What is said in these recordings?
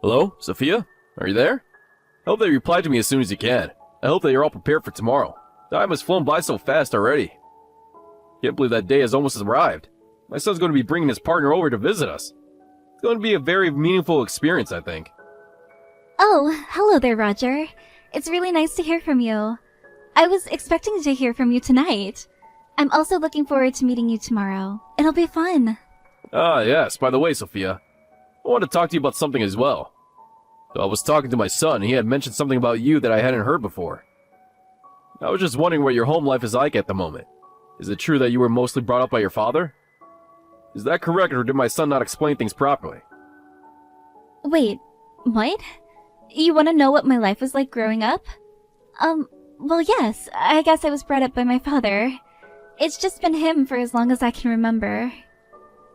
Hello, Sophia? Are you there? I hope that you reply to me as soon as you can. I hope that you're all prepared for tomorrow. Time has flown by so fast already. Can't believe that day has almost arrived. My son's going to be bringing his partner over to visit us. It's going to be a very meaningful experience, I think. Oh, hello there, Roger. It's really nice to hear from you. I was expecting to hear from you tonight. I'm also looking forward to meeting you tomorrow. It'll be fun. Ah, yes. By the way, Sophia, I want to talk to you about something as well. So I was talking to my son, and he had mentioned something about you that I hadn't heard before. I was just wondering what your home life is like at the moment. Is it true that you were mostly brought up by your father? Is that correct, or did my son not explain things properly? Wait, what? You want to know what my life was like growing up? Well, yes, I guess I was brought up by my father. It's just been him for as long as I can remember.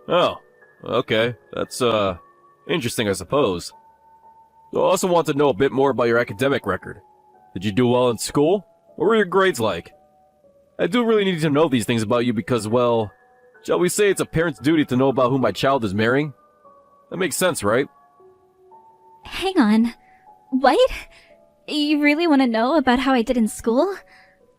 Oh, okay. That's, interesting, I suppose. So I also want to know a bit more about your academic record. Did you do well in school? What were your grades like? I do really need to know these things about you because, well, shall we say it's a parent's duty to know about who my child is marrying? That makes sense, right? Hang on. What? You really want to know about how I did in school?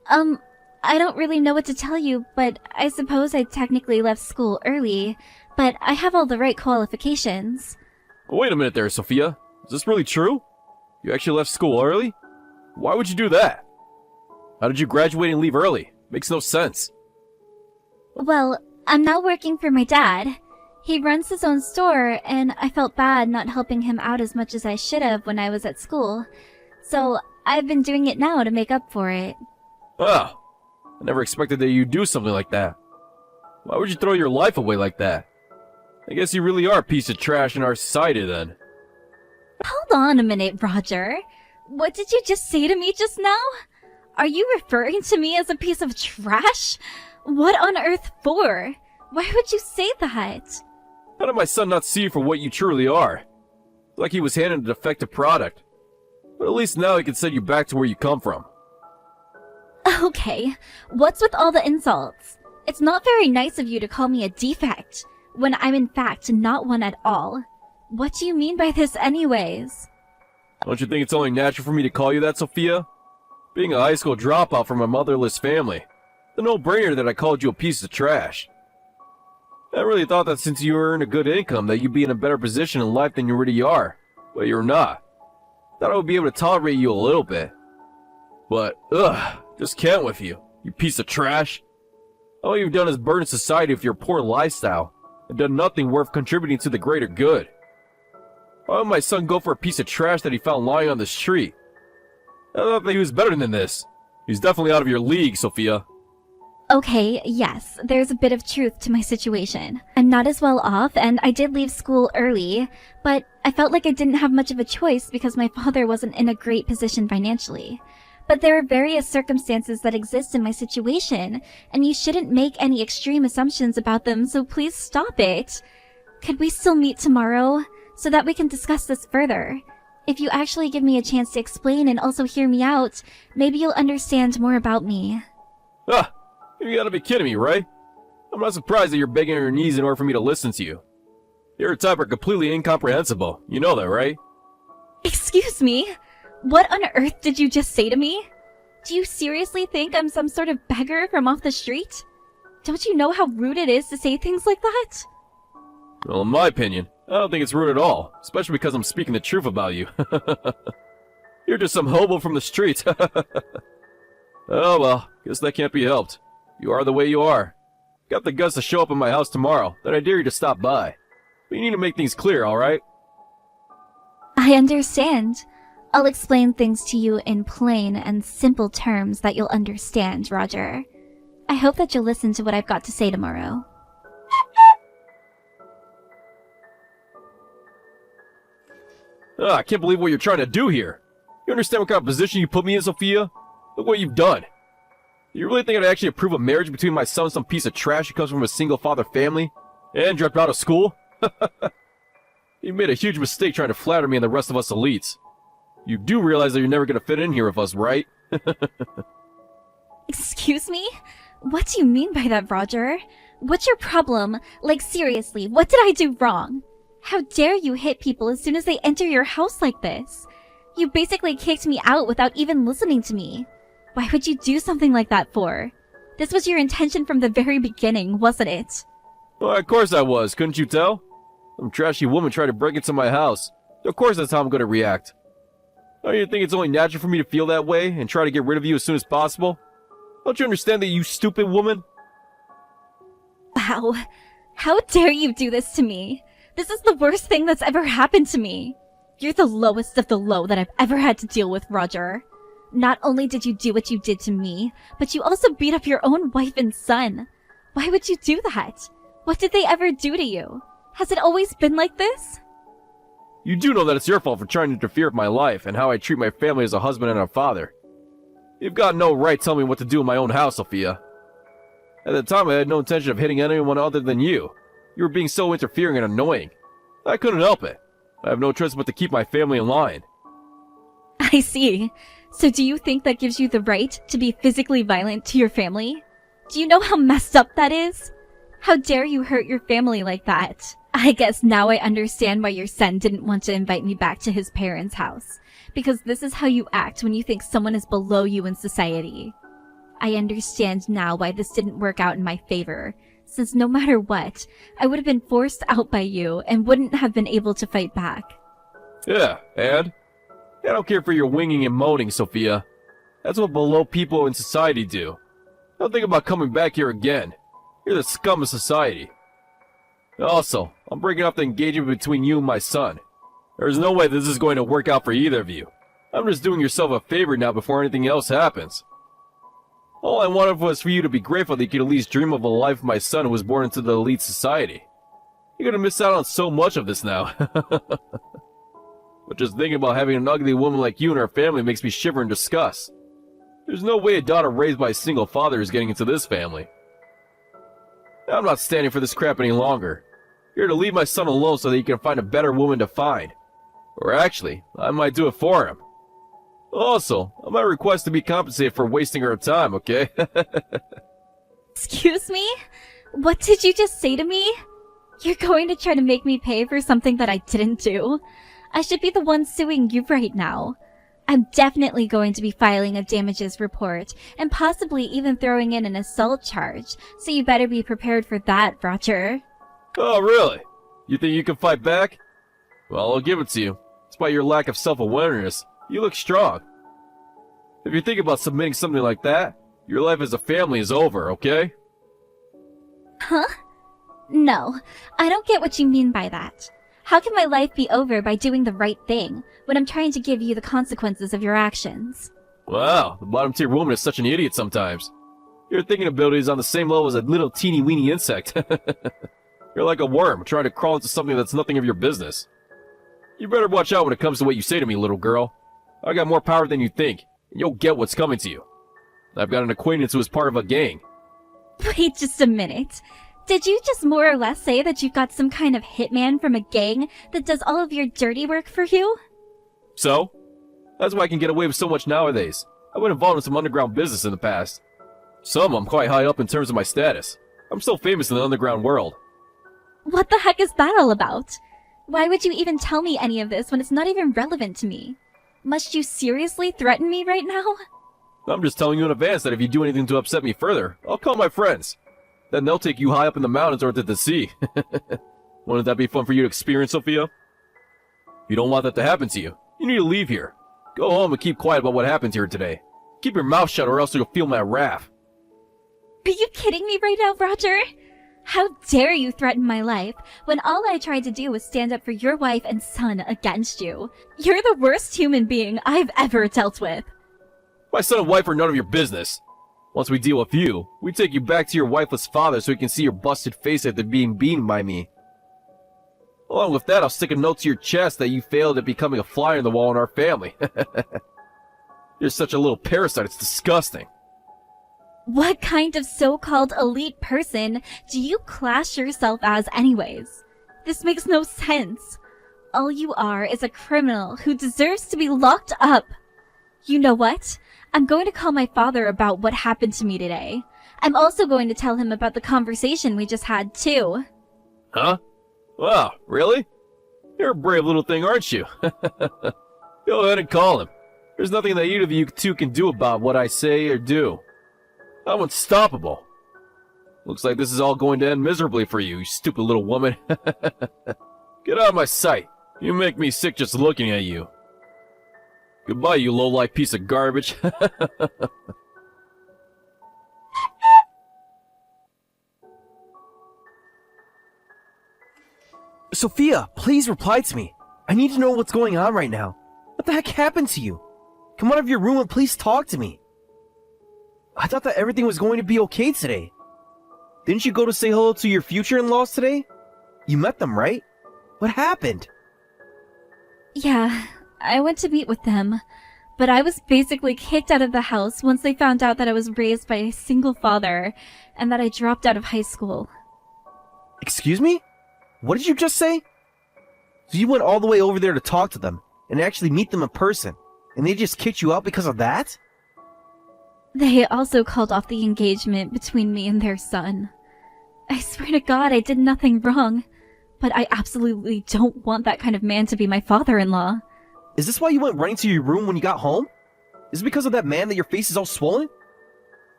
I don't really know what to tell you, but I suppose I technically left school early, but I have all the right qualifications. Wait a minute there, Sophia. Is this really true? You actually left school early? Why would you do that? How did you graduate and leave early? Makes no sense. Well, I'm now working for my dad. He runs his own store, and I felt bad not helping him out as much as I should have when I was at school. So I've been doing it now to make up for it. Ah, I never expected that you'd do something like that. Why would you throw your life away like that? I guess you really are a piece of trash in our society then. Hold on a minute, Roger. What did you just say to me just now? Are you referring to me as a piece of trash? What on earth for? Why would you say that? How did my son not see you for what you truly are? It's like he was handed a defective product. But at least now he can send you back to where you come from. Okay, what's with all the insults? It's not very nice of you to call me a defect, when I'm in fact not one at all. What do you mean by this anyways? Don't you think it's only natural for me to call you that, Sophia? Being a high school dropout from a motherless family, it's a no-brainer that I called you a piece of trash. I really thought that since you earn a good income that you'd be in a better position in life than you already are, but you're not. Thought I would be able to tolerate you a little bit. But, just can't with you, you piece of trash. All you've done is burden society with your poor lifestyle, and done nothing worth contributing to the greater good. Why would my son go for a piece of trash that he found lying on the street? I thought that he was better than this. He's definitely out of your league, Sophia. Okay, yes, there's a bit of truth to my situation. I'm not as well off, and I did leave school early, but I felt like I didn't have much of a choice because my father wasn't in a great position financially. But there are various circumstances that exist in my situation, and you shouldn't make any extreme assumptions about them, so please stop it. Could we still meet tomorrow, so that we can discuss this further? If you actually give me a chance to explain and also hear me out, maybe you'll understand more about me. Ah, you gotta be kidding me, right? I'm not surprised that you're begging on your knees in order for me to listen to you. Your type are completely incomprehensible. You know that, right? Excuse me? What on earth did you just say to me? Do you seriously think I'm some sort of beggar from off the street? Don't you know how rude it is to say things like that? Well, in my opinion, I don't think it's rude at all, especially because I'm speaking the truth about you. You're just some hobo from the street. Oh well, guess that can't be helped. You are the way you are. Got the guts to show up at my house tomorrow, then I dare you to stop by. But you need to make things clear, alright? I understand. I'll explain things to you in plain and simple terms that you'll understand, Roger. I hope that you'll listen to what I've got to say tomorrow. I can't believe what you're trying to do here. You understand what kind of position you put me in, Sophia? Look what you've done. You really think I'd actually approve a marriage between my son and some piece of trash who comes from a single-father family? And dropped out of school? You made a huge mistake trying to flatter me and the rest of us elites. You do realize that you're never going to fit in here with us, right? Excuse me? What do you mean by that, Roger? What's your problem? Like, seriously, what did I do wrong? How dare you hit people as soon as they enter your house like this? You basically kicked me out without even listening to me. Why would you do something like that for? This was your intention from the very beginning, wasn't it? Well, of course I was, couldn't you tell? Some trashy woman tried to break into my house. Of course that's how I'm gonna react. Don't you think it's only natural for me to feel that way and try to get rid of you as soon as possible? Don't you understand that, you stupid woman? Wow. How dare you do this to me? This is the worst thing that's ever happened to me. You're the lowest of the low that I've ever had to deal with, Roger. Not only did you do what you did to me, but you also beat up your own wife and son. Why would you do that? What did they ever do to you? Has it always been like this? You do know that it's your fault for trying to interfere with my life and how I treat my family as a husband and a father. You've got no right telling me what to do in my own house, Sophia. At the time, I had no intention of hitting anyone other than you. You were being so interfering and annoying. I couldn't help it. I have no choice but to keep my family in line. I see. So do you think that gives you the right to be physically violent to your family? Do you know how messed up that is? How dare you hurt your family like that? I guess now I understand why your son didn't want to invite me back to his parents' house. Because this is how you act when you think someone is below you in society. I understand now why this didn't work out in my favor, since no matter what, I would have been forced out by you and wouldn't have been able to fight back. Yeah, and? I don't care for your winging and moaning, Sophia. That's what below people in society do. Don't think about coming back here again. You're the scum of society. Also, I'm breaking off the engagement between you and my son. There's no way this is going to work out for either of you. I'm just doing yourself a favor now before anything else happens. All I wanted was for you to be grateful that you could at least dream of a life of my son who was born into the elite society. You're gonna miss out on so much of this now. But just thinking about having an ugly woman like you in our family makes me shiver in disgust. There's no way a daughter raised by a single father is getting into this family. I'm not standing for this crap any longer. You're to leave my son alone so that he can find a better woman to find. Or actually, I might do it for him. Also, I might request to be compensated for wasting her time, okay? Excuse me? What did you just say to me? You're going to try to make me pay for something that I didn't do? I should be the one suing you right now. I'm definitely going to be filing a damages report, and possibly even throwing in an assault charge, so you better be prepared for that, Roger. Oh, really? You think you can fight back? Well, I'll give it to you. Despite your lack of self-awareness, you look strong. If you think about submitting something like that, your life as a family is over, okay? Huh? No, I don't get what you mean by that. How can my life be over by doing the right thing, when I'm trying to give you the consequences of your actions? Wow, the bottom-tier woman is such an idiot sometimes. Your thinking ability is on the same level as a little teeny-weeny insect. You're like a worm, trying to crawl into something that's nothing of your business. You better watch out when it comes to what you say to me, little girl. I got more power than you think, and you'll get what's coming to you. I've got an acquaintance who is part of a gang. Wait just a minute. Did you just more or less say that you've got some kind of hitman from a gang that does all of your dirty work for you? So? That's why I can get away with so much nowadays. I've been involved in some underground business in the past. Some I'm quite high up in terms of my status. I'm still famous in the underground world. What the heck is that all about? Why would you even tell me any of this when it's not even relevant to me? Must you seriously threaten me right now? I'm just telling you in advance that if you do anything to upset me further, I'll call my friends. Then they'll take you high up in the mountains or into the sea. Wouldn't that be fun for you to experience, Sophia? If you don't want that to happen to you, you need to leave here. Go home and keep quiet about what happened here today. Keep your mouth shut or else you'll feel my wrath. Are you kidding me right now, Roger? How dare you threaten my life when all I tried to do was stand up for your wife and son against you? You're the worst human being I've ever dealt with. My son and wife are none of your business. Once we deal with you, we take you back to your wifeless father so he can see your busted face after being beaten by me. Along with that, I'll stick a note to your chest that you failed at becoming a fly on the wall in our family. You're such a little parasite, it's disgusting. What kind of so-called elite person do you class yourself as anyways? This makes no sense. All you are is a criminal who deserves to be locked up. You know what? I'm going to call my father about what happened to me today. I'm also going to tell him about the conversation we just had, too. Huh? Wow, really? What do you think you're doing? You're the You're a brave little thing, aren't you? Go ahead and call him. There's nothing that either of you two can do about what I say or do. I'm unstoppable. Looks like this is all going to end miserably for you, you stupid little woman. Get out of my sight. You make me sick just looking at you. Goodbye, you low-life piece of garbage. Sophia, please reply to me. I need to know what's going on right now. What the heck happened to you? Come out of your room and please talk to me. I thought that everything was going to be okay today. Didn't you go to say hello to your future in-laws today? You met them, right? What happened? Yeah, I went to meet with them, but I was basically kicked out of the house once they found out that I was raised by a single father and that I dropped out of high school. Excuse me? What did you just say? So you went all the way over there to talk to them and actually meet them in person, and they just kicked you out because of that? They also called off the engagement between me and their son. I swear to God I did nothing wrong, but I absolutely don't want that kind of man to be my father-in-law. Is this why you went running to your room when you got home? Is it because of that man that your face is all swollen?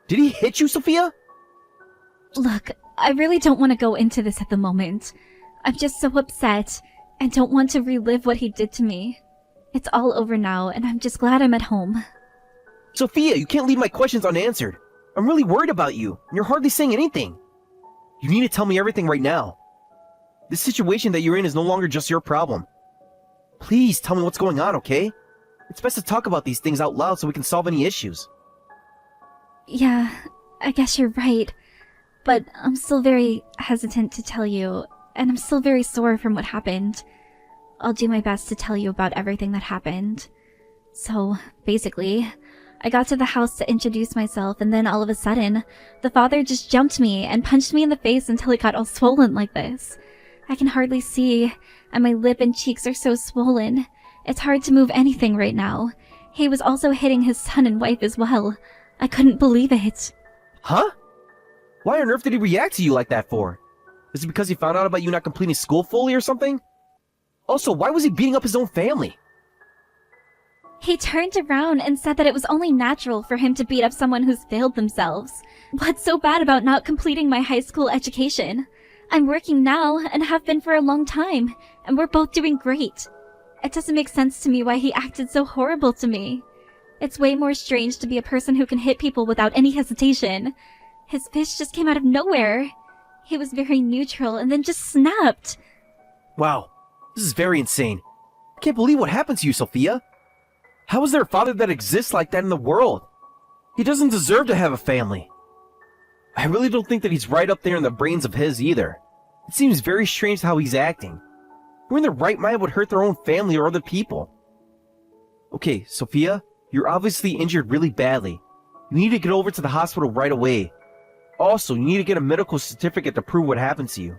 Did he hit you, Sophia? Look, I really don't want to go into this at the moment. I'm just so upset and don't want to relive what he did to me. It's all over now, and I'm just glad I'm at home. Sophia, you can't leave my questions unanswered. I'm really worried about you, and you're hardly saying anything. You need to tell me everything right now. This situation that you're in is no longer just your problem. Please tell me what's going on, okay? It's best to talk about these things out loud so we can solve any issues. Yeah, I guess you're right. But I'm still very hesitant to tell you, and I'm still very sore from what happened. I'll do my best to tell you about everything that happened. So, basically, I got to the house to introduce myself, and then all of a sudden, the father just jumped me and punched me in the face until it got all swollen like this. I can hardly see, and my lip and cheeks are so swollen. It's hard to move anything right now. He was also hitting his son and wife as well. I couldn't believe it. Huh? Why on earth did he react to you like that for? Is it because he found out about you not completing school fully or something? Also, why was he beating up his own family? He turned around and said that it was only natural for him to beat up someone who's failed themselves. What's so bad about not completing my high school education? I'm working now and have been for a long time, and we're both doing great. It doesn't make sense to me why he acted so horrible to me. It's way more strange to be a person who can hit people without any hesitation. His fist just came out of nowhere. He was very neutral and then just snapped. Wow, this is very insane. I can't believe what happened to you, Sophia. How is there a father that exists like that in the world? He doesn't deserve to have a family. I really don't think that he's right up there in the brains of his either. It seems very strange how he's acting. Who in their right mind would hurt their own family or other people? Okay, Sophia, you're obviously injured really badly. You need to get over to the hospital right away. Also, you need to get a medical certificate to prove what happened to you.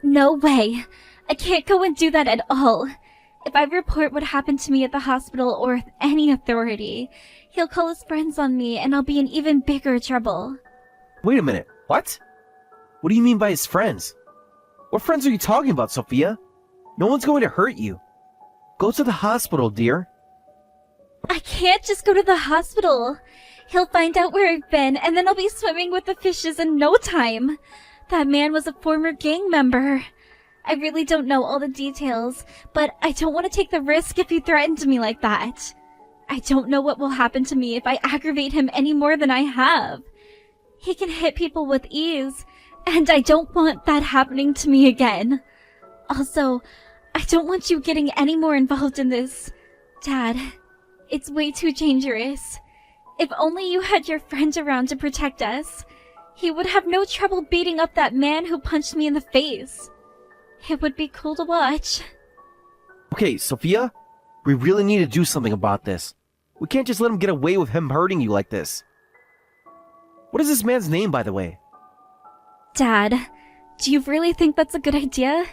No way. I can't go and do that at all. If I report what happened to me at the hospital or with any authority, he'll call his friends on me and I'll be in even bigger trouble. Wait a minute, what? What do you mean by his friends? What friends are you talking about, Sophia? No one's going to hurt you. Go to the hospital, dear. I can't just go to the hospital. He'll find out where I've been and then I'll be swimming with the fishes in no time. That man was a former gang member. I really don't know all the details, but I don't want to take the risk if he threatened me like that. I don't know what will happen to me if I aggravate him any more than I have. He can hit people with ease, and I don't want that happening to me again. Also, I don't want you getting any more involved in this. Dad, it's way too dangerous. If only you had your friend around to protect us, he would have no trouble beating up that man who punched me in the face. It would be cool to watch. Okay, Sophia, we really need to do something about this. We can't just let him get away with him hurting you like this. What is this man's name, by the way? Dad, do you really think that's a good idea?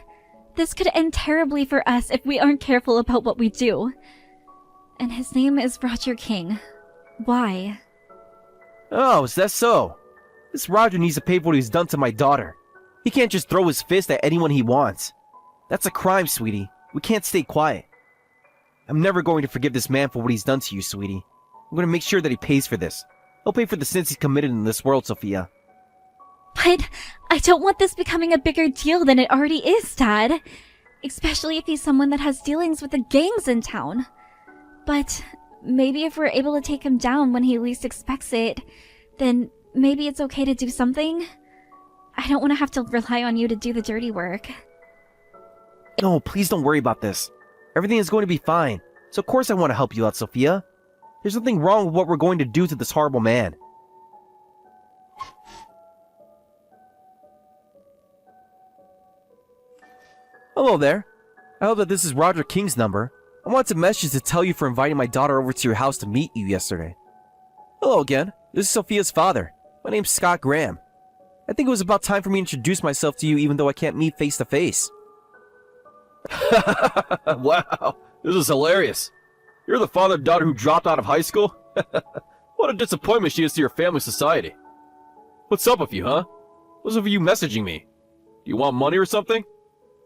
This could end terribly for us if we aren't careful about what we do. And his name is Roger King. Why? Oh, is that so? This Roger needs to pay for what he's done to my daughter. He can't just throw his fist at anyone he wants. That's a crime, sweetie. We can't stay quiet. I'm never going to forgive this man for what he's done to you, sweetie. I'm going to make sure that he pays for this. He'll pay for the sins he's committed in this world, Sophia. But I don't want this becoming a bigger deal than it already is, Dad. Especially if he's someone that has dealings with the gangs in town. But maybe if we're able to take him down when he least expects it, then maybe it's okay to do something. I don't want to have to rely on you to do the dirty work. No, please don't worry about this. Everything is going to be fine. So of course I want to help you out, Sophia. There's nothing wrong with what we're going to do to this horrible man. Hello there. I hope that this is Roger King's number. I wanted to message to tell you for inviting my daughter over to your house to meet you yesterday. Hello again. This is Sophia's father. My name's Scott Graham. I think it was about time for me to introduce myself to you even though I can't meet face to face. Wow, this is hilarious. You're the father-daughter who dropped out of high school? What a disappointment she is to your family society. What's up with you, huh? What's up with you messaging me? Do you want money or something?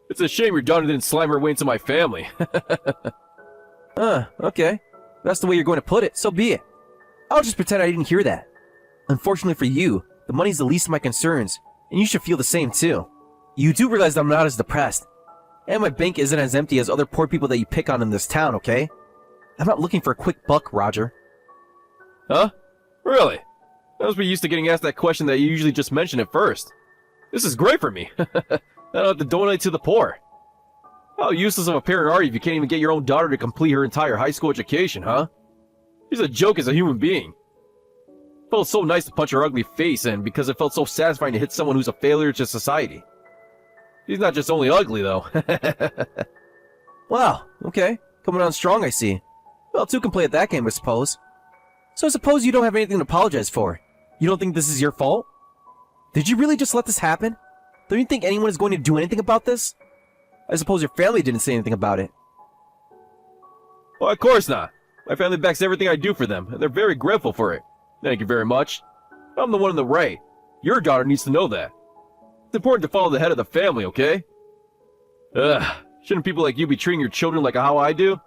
It's a shame your daughter didn't slam her way into my family. Okay. If that's the way you're going to put it, so be it. I'll just pretend I didn't hear that. Unfortunately for you, the money's the least of my concerns, and you should feel the same too. You do realize that I'm not as depressed, and my bank isn't as empty as other poor people that you pick on in this town, okay? I'm not looking for a quick buck, Roger. Huh? Really? I must be used to getting asked that question that you usually just mention at first. This is great for me. I don't have to donate to the poor. How useless of a parent are you if you can't even get your own daughter to complete her entire high school education, huh? She's a joke as a human being. It felt so nice to punch her ugly face in because it felt so satisfying to hit someone who's a failure to society. She's not just only ugly, though. Wow, okay. Coming on strong, I see. Well, two can play at that game, I suppose. So I suppose you don't have anything to apologize for. You don't think this is your fault? Did you really just let this happen? Don't you think anyone is going to do anything about this? I suppose your family didn't say anything about it. Well, of course not. My family backs everything I do for them, and they're very grateful for it. Thank you very much. I'm the one in the right. Your daughter needs to know that. It's important to follow the head of the family, okay? Ugh, shouldn't people like you be treating your children like how I do?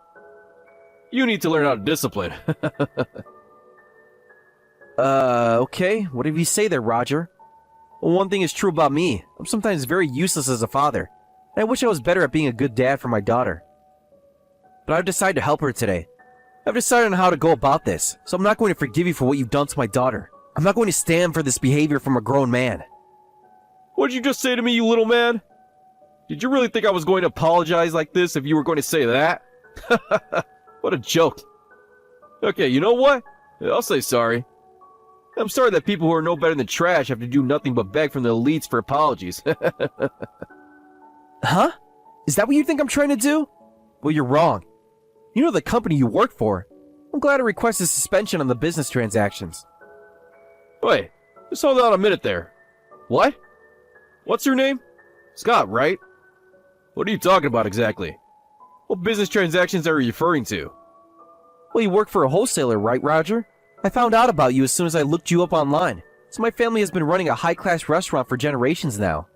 You need to learn how to discipline. Okay. Whatever you say there, Roger. Well, one thing is true about me. I'm sometimes very useless as a father, and I wish I was better at being a good dad for my daughter. But I've decided to help her today. I've decided on how to go about this, so I'm not going to forgive you for what you've done to my daughter. I'm not going to stand for this behavior from a grown man. What did you just say to me, you little man? Did you really think I was going to apologize like this if you were going to say that? What a joke. Okay, you know what? I'll say sorry. I'm sorry that people who are no better than trash have to do nothing but beg from the elites for apologies. Huh? Is that what you think I'm trying to do? Well, you're wrong. You know the company you work for. I'm glad to request a suspension on the business transactions. Wait, just hold on a minute there. What? What's your name? Scott, right? What are you talking about exactly? What business transactions are you referring to? Well, you work for a wholesaler, right, Roger? I found out about you as soon as I looked you up online. So my family has been running a high-class restaurant for generations now.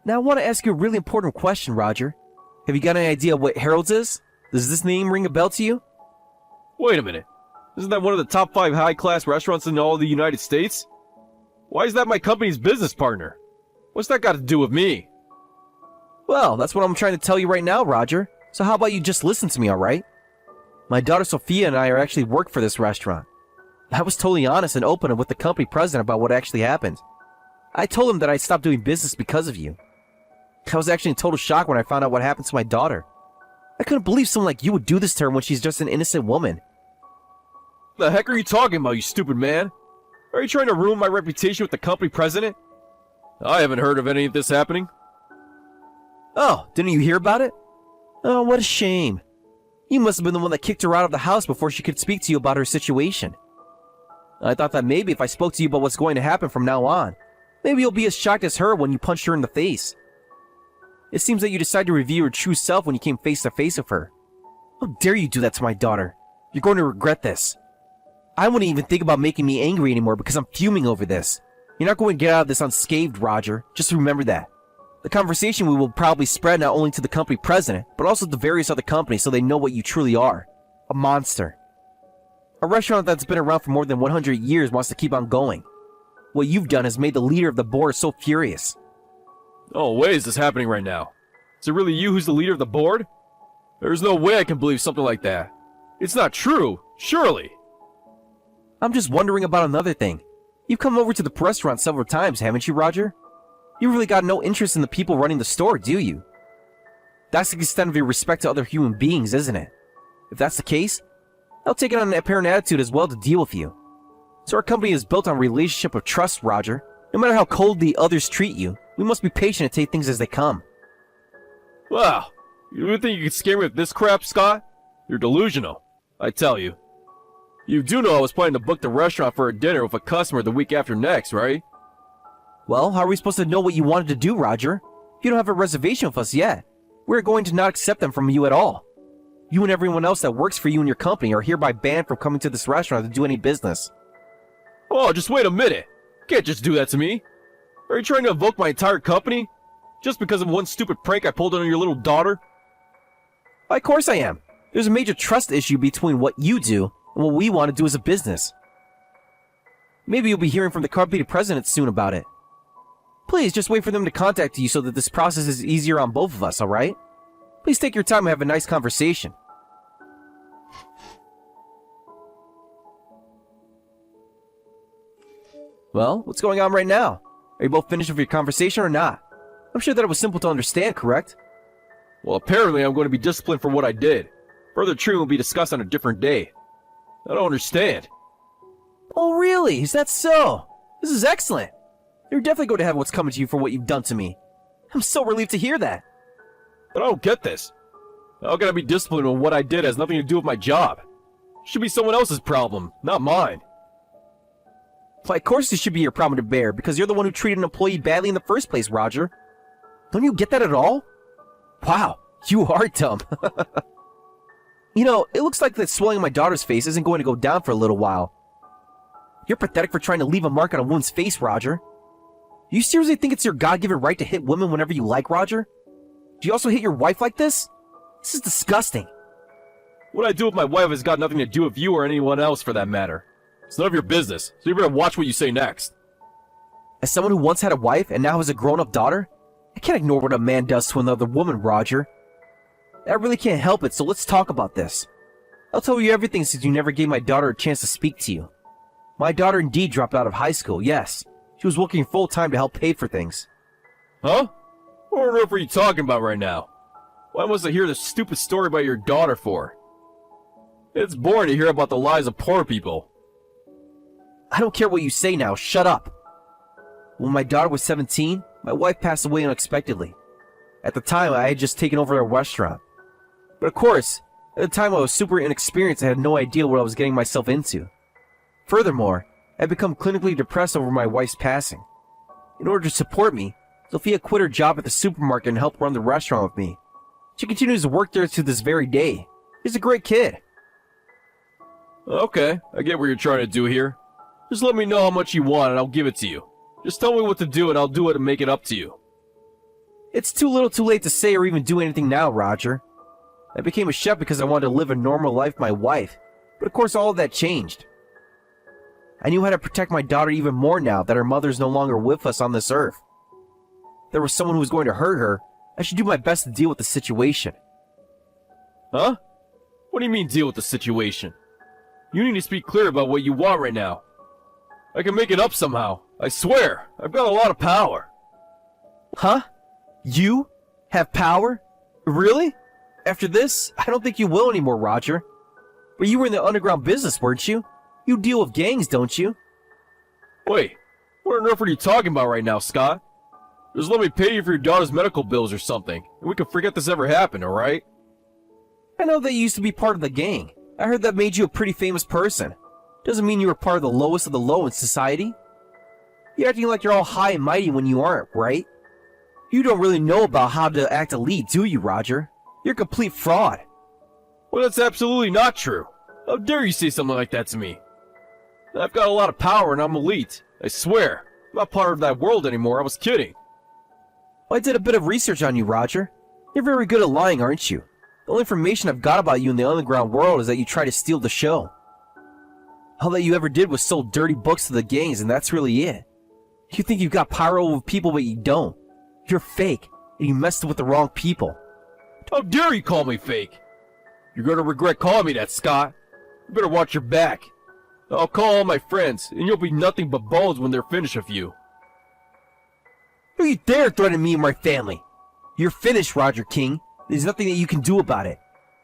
Now I want to ask you a really important question, Roger. Have you got any idea what Harold's is? Does this name ring a bell to you? Wait a minute. Isn't that one of the top 5 high-class restaurants in all of the United States? Why is that my company's business partner? What's that got to do with me? Well, that's what I'm trying to tell you right now, Roger. So how about you just listen to me, alright? My daughter Sophia and I are actually work for this restaurant. I was totally honest and open with the company president about what actually happened. I told him that I stopped doing business because of you. I was actually in total shock when I found out what happened to my daughter. I couldn't believe someone like you would do this to her when she's just an innocent woman. The heck are you talking about, you stupid man? Are you trying to ruin my reputation with the company president? I haven't heard of any of this happening. Oh, didn't you hear about it? Oh, what a shame. You must have been the one that kicked her out of the house before she could speak to you about her situation. I thought that maybe if I spoke to you about what's going to happen from now on, maybe you'll be as shocked as her when you punched her in the face. It seems that you decided to reveal your true self when you came face to face with her. How dare you do that to my daughter? You're going to regret this. I wouldn't even think about making me angry anymore because I'm fuming over this. You're not going to get out of this unscathed, Roger. Just remember that. The conversation we will probably spread not only to the company president, but also to various other companies so they know what you truly are. A monster. A restaurant that's been around for more than 100 years wants to keep on going. What you've done has made the leader of the board so furious. Oh, wait, is this happening right now? Is it really you who's the leader of the board? There's no way I can believe something like that. It's not true, surely. I'm just wondering about another thing. You've come over to the restaurant several times, haven't you, Roger? You really got no interest in the people running the store, do you? That's the extent of your respect to other human beings, isn't it? If that's the case, I'll take it on an apparent attitude as well to deal with you. So our company is built on a relationship of trust, Roger. No matter how coldly others treat you, we must be patient and take things as they come. Wow, you really think you can scare me with this crap, Scott? You're delusional, I tell you. You do know I was planning to book the restaurant for a dinner with a customer the week after next, right? Well, how are we supposed to know what you wanted to do, Roger? You don't have a reservation with us yet. We're going to not accept them from you at all. You and everyone else that works for you and your company are hereby banned from coming to this restaurant to do any business. Oh, just wait a minute. You can't just do that to me. Are you trying to invoke my entire company? Just because of one stupid prank I pulled on your little daughter? Of course I am. There's a major trust issue between what you do and what we want to do as a business. Maybe you'll be hearing from the company president soon about it. Please, just wait for them to contact you so that this process is easier on both of us, alright? Please take your time and have a nice conversation. Well, what's going on right now? Are you both finished with your conversation or not? I'm sure that it was simple to understand, correct? Well, apparently I'm going to be disciplined for what I did. Further treatment will be discussed on a different day. I don't understand. Oh, really? Is that so? This is excellent. You're definitely going to have what's coming to you for what you've done to me. I'm so relieved to hear that. But I don't get this. How can I be disciplined when what I did has nothing to do with my job? It should be someone else's problem, not mine. Well, of course it should be your problem to bear, because you're the one who treated an employee badly in the first place, Roger. Don't you get that at all? Wow, you are dumb. You know, it looks like that swelling on my daughter's face isn't going to go down for a little while. You're pathetic for trying to leave a mark on a woman's face, Roger. Do you seriously think it's your God-given right to hit women whenever you like, Roger? Do you also hit your wife like this? This is disgusting. What I do with my wife has got nothing to do with you or anyone else for that matter. It's none of your business, so you better watch what you say next. As someone who once had a wife and now has a grown-up daughter, I can't ignore what a man does to another woman, Roger. I really can't help it, so let's talk about this. I'll tell you everything since you never gave my daughter a chance to speak to you. My daughter indeed dropped out of high school, yes. She was working full-time to help pay for things. Huh? What on earth are you talking about right now? Why must I hear this stupid story about your daughter for? It's boring to hear about the lives of poor people. I don't care what you say now, shut up. When my daughter was 17, my wife passed away unexpectedly. At the time, I had just taken over a restaurant. But of course, at the time I was super inexperienced and had no idea what I was getting myself into. Furthermore, I had become clinically depressed over my wife's passing. In order to support me, Sophia quit her job at the supermarket and helped run the restaurant with me. She continues to work there to this very day. She's a great kid. Okay, I get what you're trying to do here. Just let me know how much you want and I'll give it to you. Just tell me what to do and I'll do it and make it up to you. It's too little too late to say or even do anything now, Roger. I became a chef because I wanted to live a normal life with my wife, but of course all of that changed. I knew how to protect my daughter even more now that her mother is no longer with us on this earth. If there was someone who was going to hurt her, I should do my best to deal with the situation. Huh? What do you mean deal with the situation? You need to speak clear about what you want right now. I can make it up somehow. I swear, I've got a lot of power. Huh? You? Have power? Really? After this, I don't think you will anymore, Roger. But you were in the underground business, weren't you? You deal with gangs, don't you? Wait, what on earth are you talking about right now, Scott? Just let me pay you for your daughter's medical bills or something, and we can forget this ever happened, alright? I know that you used to be part of the gang. I heard that made you a pretty famous person. Doesn't mean you were part of the lowest of the low in society. You're acting like you're all high and mighty when you aren't, right? You don't really know about how to act a lead, do you, Roger? You're a complete fraud. Well, that's absolutely not true. How dare you say something like that to me? I've got a lot of power and I'm elite. I swear. I'm not part of that world anymore, I was kidding. Well, I did a bit of research on you, Roger. You're very good at lying, aren't you? The only information I've got about you in the underground world is that you try to steal the show. All that you ever did was sold dirty books to the gangs, and that's really it. You think you've got power over people, but you don't. You're fake, and you messed with the wrong people. How dare you call me fake? You're gonna regret calling me that, Scott. You better watch your back. I'll call all my friends, and you'll be nothing but bones when they're finished with you. Don't you dare threaten me and my family. You're finished, Roger King. There's nothing that you can do about it.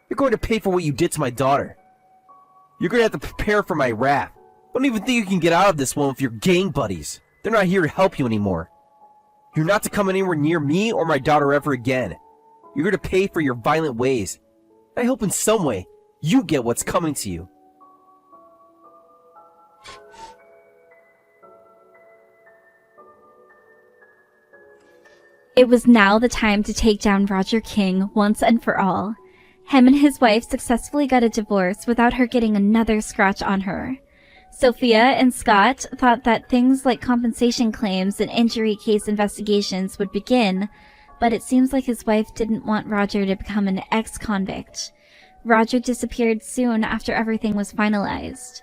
You're going to pay for what you did to my daughter. You're going to have to prepare for my wrath. Don't even think you can get out of this one with your gang buddies. They're not here to help you anymore. You're not to come anywhere near me or my daughter ever again. You're going to pay for your violent ways. I hope in some way you get what's coming to you. It was now the time to take down Roger King once and for all. Him and his wife successfully got a divorce without her getting another scratch on her. Sophia and Scott thought that things like compensation claims and injury case investigations would begin, but it seems like his wife didn't want Roger to become an ex-convict. Roger disappeared soon after everything was finalized.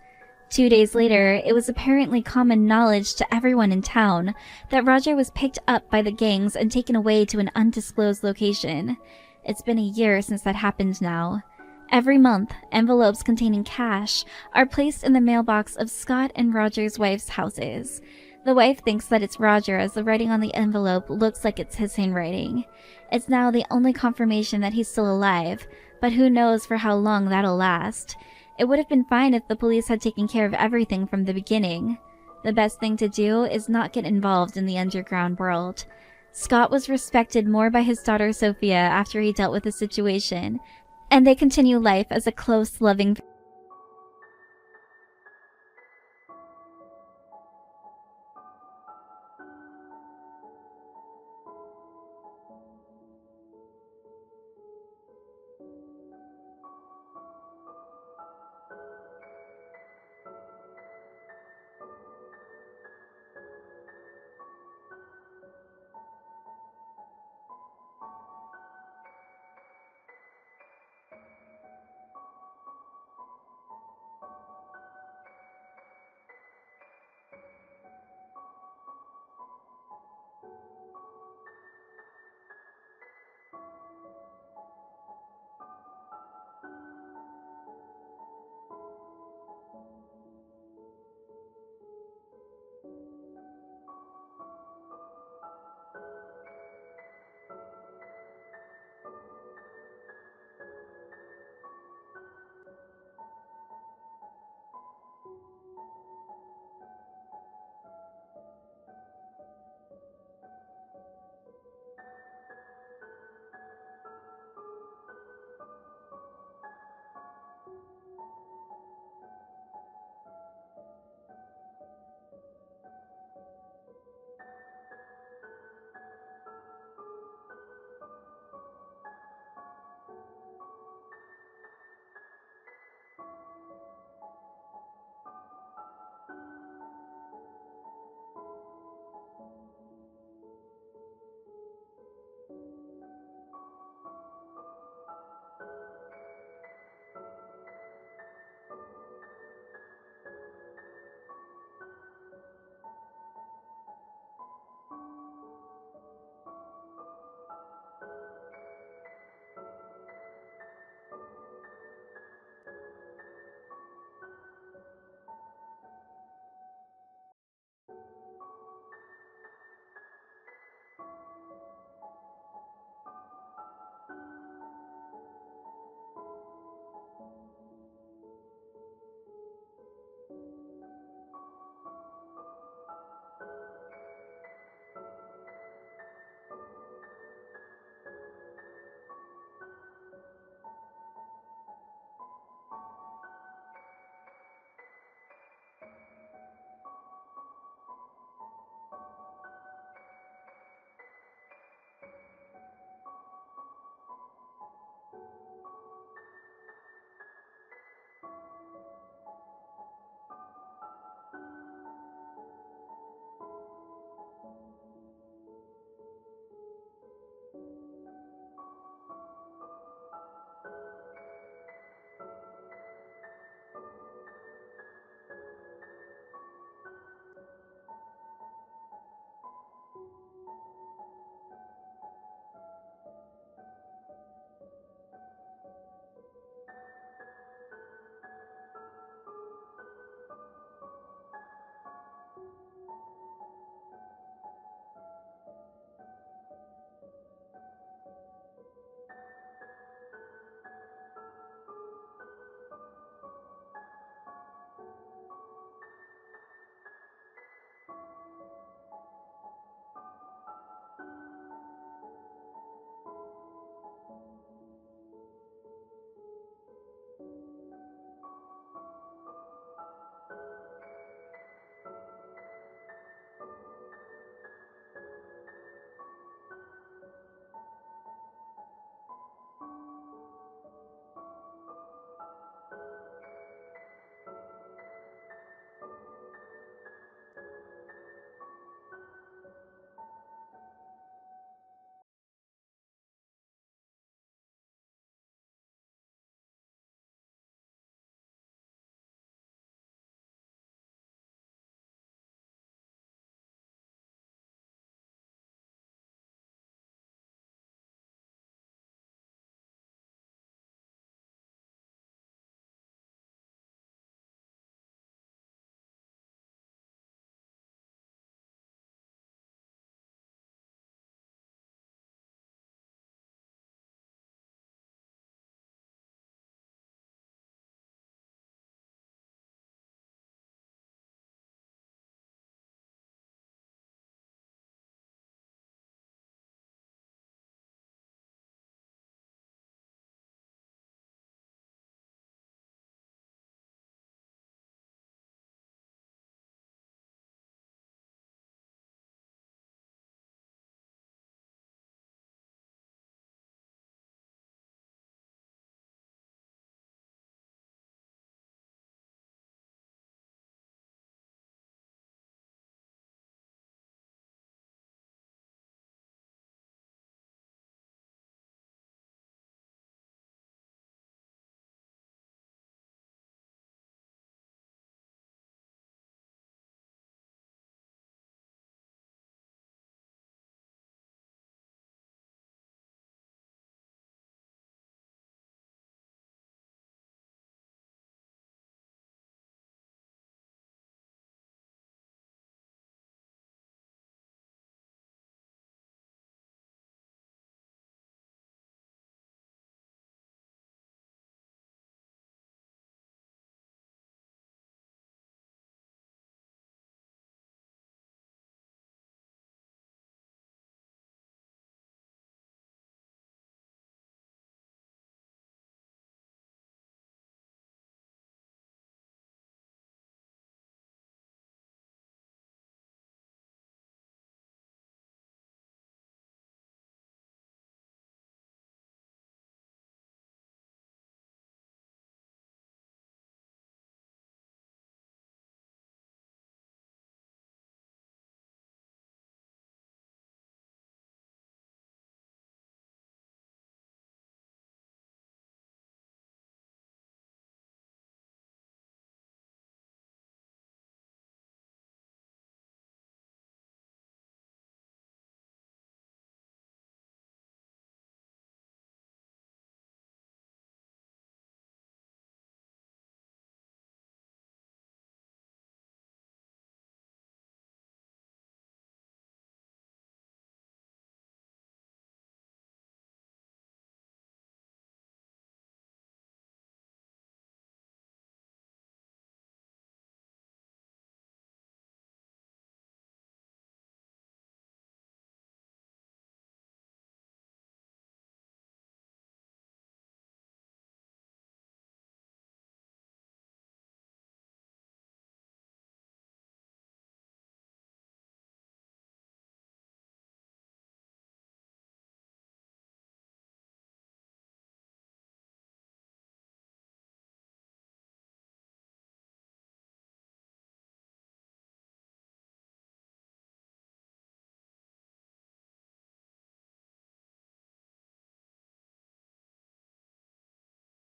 2 days later, it was apparently common knowledge to everyone in town that Roger was picked up by the gangs and taken away to an undisclosed location. It's been a year since that happened now. Every month, envelopes containing cash are placed in the mailbox of Scott and Roger's wife's houses. The wife thinks that it's Roger as the writing on the envelope looks like it's his handwriting. It's now the only confirmation that he's still alive, but who knows for how long that'll last. It would have been fine if the police had taken care of everything from the beginning. The best thing to do is not get involved in the underground world. Scott was respected more by his daughter Sophia after he dealt with the situation, and they continue life as a close, loving family.